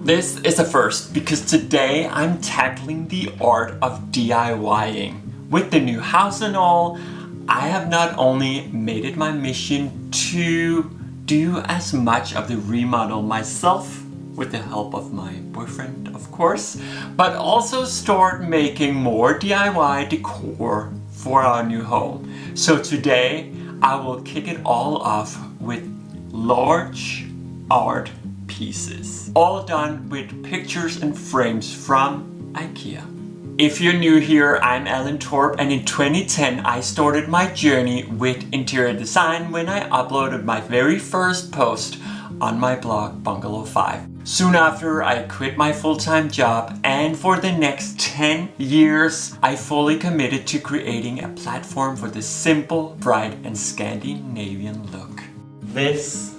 This is a first because today I'm tackling the art of DIYing. With the new house and all, I have not only made it my mission to do as much of the remodel myself, with the help of my boyfriend of course, but also start making more DIY decor for our new home. So today I will kick it all off with large art pieces, all done with pictures and frames from Ikea. If you're new here, I'm Allan Torp, and in 2010 I started my journey with interior design when I uploaded my very first post on my blog Bungalow 5. Soon after, I quit my full-time job, and for the next 10 years I fully committed to creating a platform for the simple, bright and Scandinavian look. This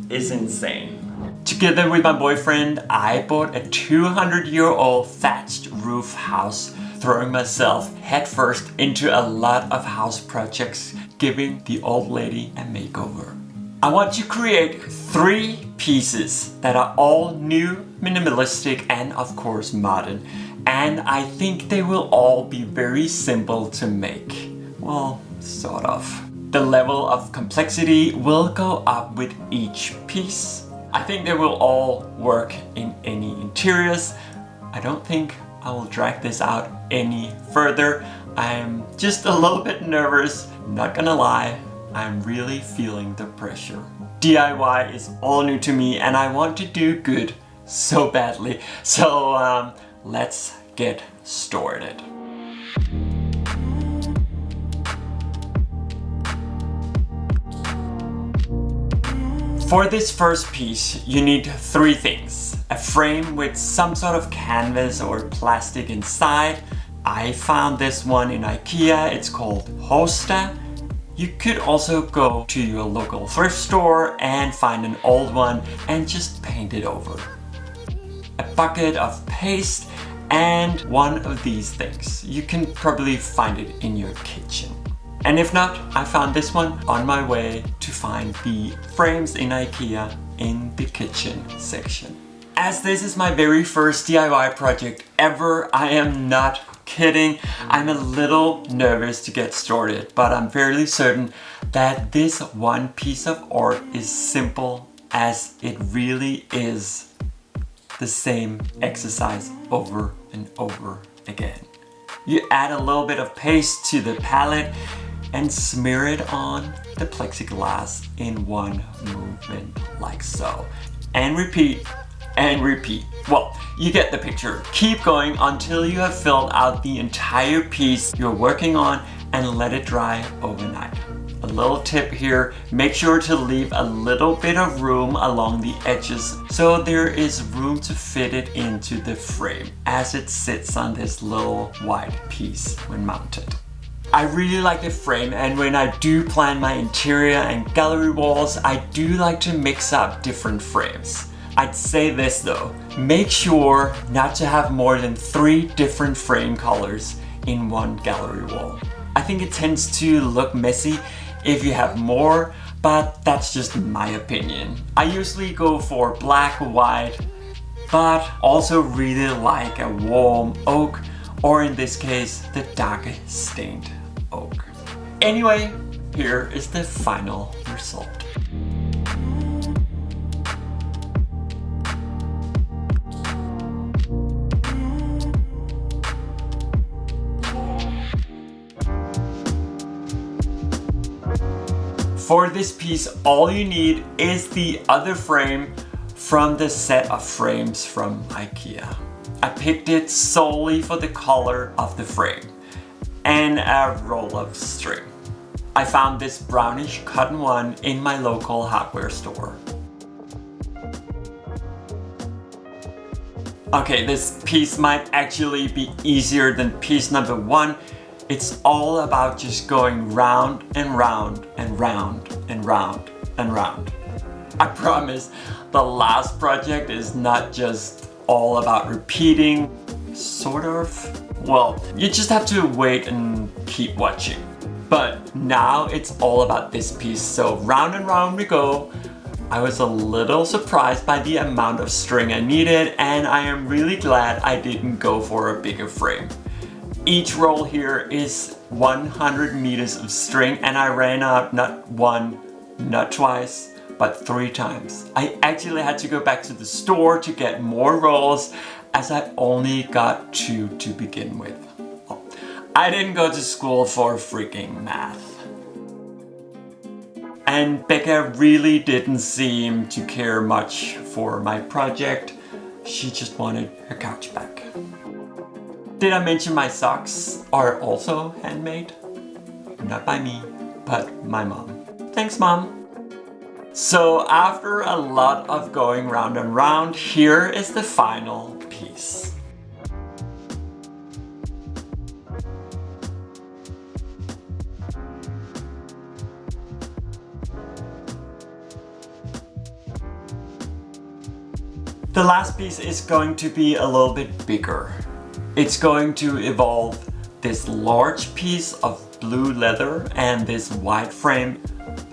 is insane. Together with my boyfriend, I bought a 200-year-old thatched roof house, throwing myself headfirst into a lot of house projects, giving the old lady a makeover. I want to create 3 pieces that are all new, minimalistic and of course modern, and I think they will all be very simple to make. Well, sort of. The level of complexity will go up with each piece. I think they will all work in any interiors. I don't think I will drag this out any further. I'm just a little bit nervous, not gonna lie. I'm really feeling the pressure. DIY is all new to me and I want to do good so badly. So let's get started. For this first piece, you need 3 things. A frame with some sort of canvas or plastic inside. I found this one in Ikea, it's called Hosta. You could also go to your local thrift store and find an old one and just paint it over. A bucket of paste and one of these things. You can probably find it in your kitchen. And if not, I found this one on my way to find the frames in Ikea in the kitchen section. As this is my very first DIY project ever, I am not kidding. I'm a little nervous to get started, but I'm fairly certain that this one piece of art is simple as it really is the same exercise over and over again. You add a little bit of paste to the palette and smear it on the plexiglass in one movement like so. And repeat and repeat. Well, you get the picture. Keep going until you have filled out the entire piece you're working on and let it dry overnight. A little tip here, make sure to leave a little bit of room along the edges so there is room to fit it into the frame as it sits on this little white piece when mounted. I really like the frame, and when I do plan my interior and gallery walls, I do like to mix up different frames. I'd say this though, make sure not to have more than 3 different frame colors in one gallery wall. I think it tends to look messy if you have more, but that's just my opinion. I usually go for black, white, but also really like a warm oak, or in this case, the dark stained oak. Anyway, here is the final result. For this piece, all you need is the other frame from the set of frames from Ikea. I picked it solely for the color of the frame and a roll of string. I found this brownish cotton one in my local hardware store. Okay, this piece might actually be easier than piece number 1. It's all about just going round and round and round and round and round. I promise the last project is not just all about repeating, sort of. Well, you just have to wait and keep watching. But now it's all about this piece, so round and round we go. I was a little surprised by the amount of string I needed, and I am really glad I didn't go for a bigger frame. Each roll here is 100 meters of string, and I ran out not one, not twice, but 3 times. I actually had to go back to the store to get more rolls, as I only got 2 to begin with. I didn't go to school for freaking math. And Becca really didn't seem to care much for my project. She just wanted her couch back. Did I mention my socks are also handmade? Not by me, but my mom. Thanks, Mom. So after a lot of going round and round, here is the final piece. The last piece is going to be a little bit bigger. It's going to involve this large piece of blue leather and this white frame.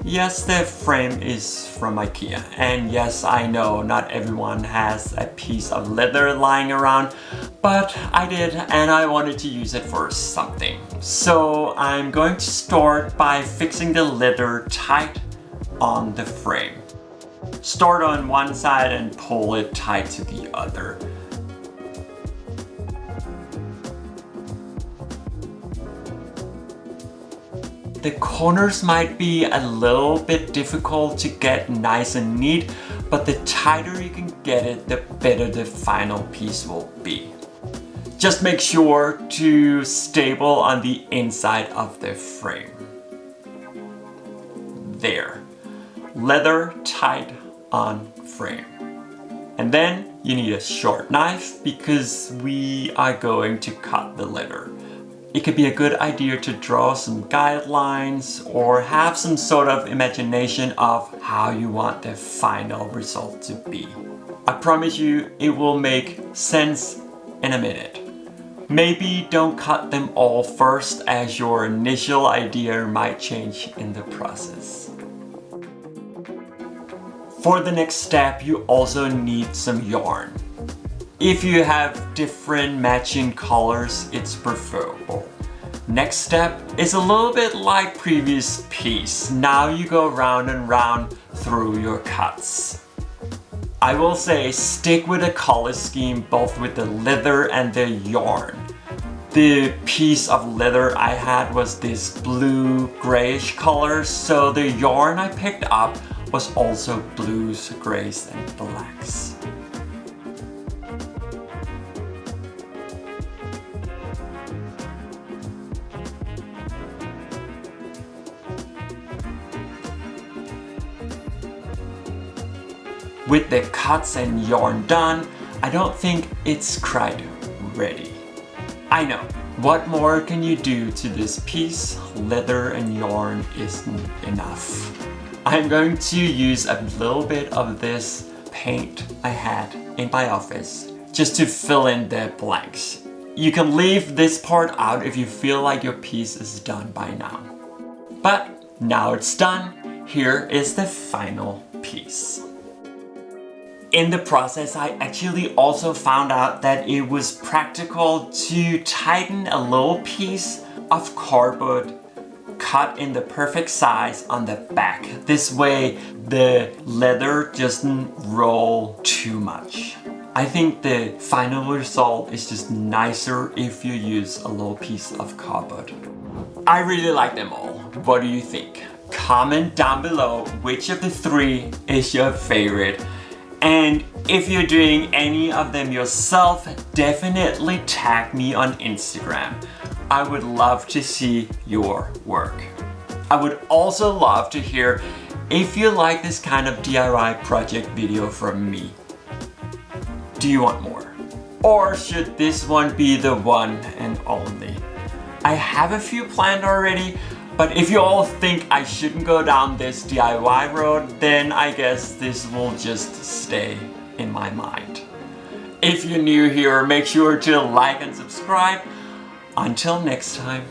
Yes, the frame is from Ikea, and yes, I know not everyone has a piece of leather lying around, but I did, and I wanted to use it for something. So I'm going to start by fixing the leather tight on the frame. Start on one side and pull it tight to the other. The corners might be a little bit difficult to get nice and neat, but the tighter you can get it, the better the final piece will be. Just make sure to stable on the inside of the frame. There. Leather tight on frame. And then you need a short knife because we are going to cut the leather. It could be a good idea to draw some guidelines or have some sort of imagination of how you want the final result to be. I promise you it will make sense in a minute. Maybe don't cut them all first, as your initial idea might change in the process. For the next step, you also need some yarn. If you have different matching colors, it's preferable. Next step is a little bit like previous piece. Now you go round and round through your cuts. I will say stick with a color scheme both with the leather and the yarn. The piece of leather I had was this blue grayish color, so the yarn I picked up was also blues, grays and blacks. With the cuts and yarn done, I don't think it's quite ready. I know, what more can you do to this piece? Leather and yarn isn't enough. I'm going to use a little bit of this paint I had in my office just to fill in the blanks. You can leave this part out if you feel like your piece is done by now. But now it's done, here is the final piece. In the process, I actually also found out that it was practical to tighten a little piece of cardboard cut in the perfect size on the back. This way the leather doesn't roll too much. I think the final result is just nicer if you use a little piece of cardboard. I really like them all. What do you think? Comment down below which of the 3 is your favorite. And if you're doing any of them yourself, definitely tag me on Instagram. I would love to see your work. I would also love to hear if you like this kind of DIY project video from me. Do you want more? Or should this one be the one and only? I have a few planned already, but if you all think I shouldn't go down this DIY road, then I guess this will just stay in my mind. If you're new here, make sure to like and subscribe. Until next time.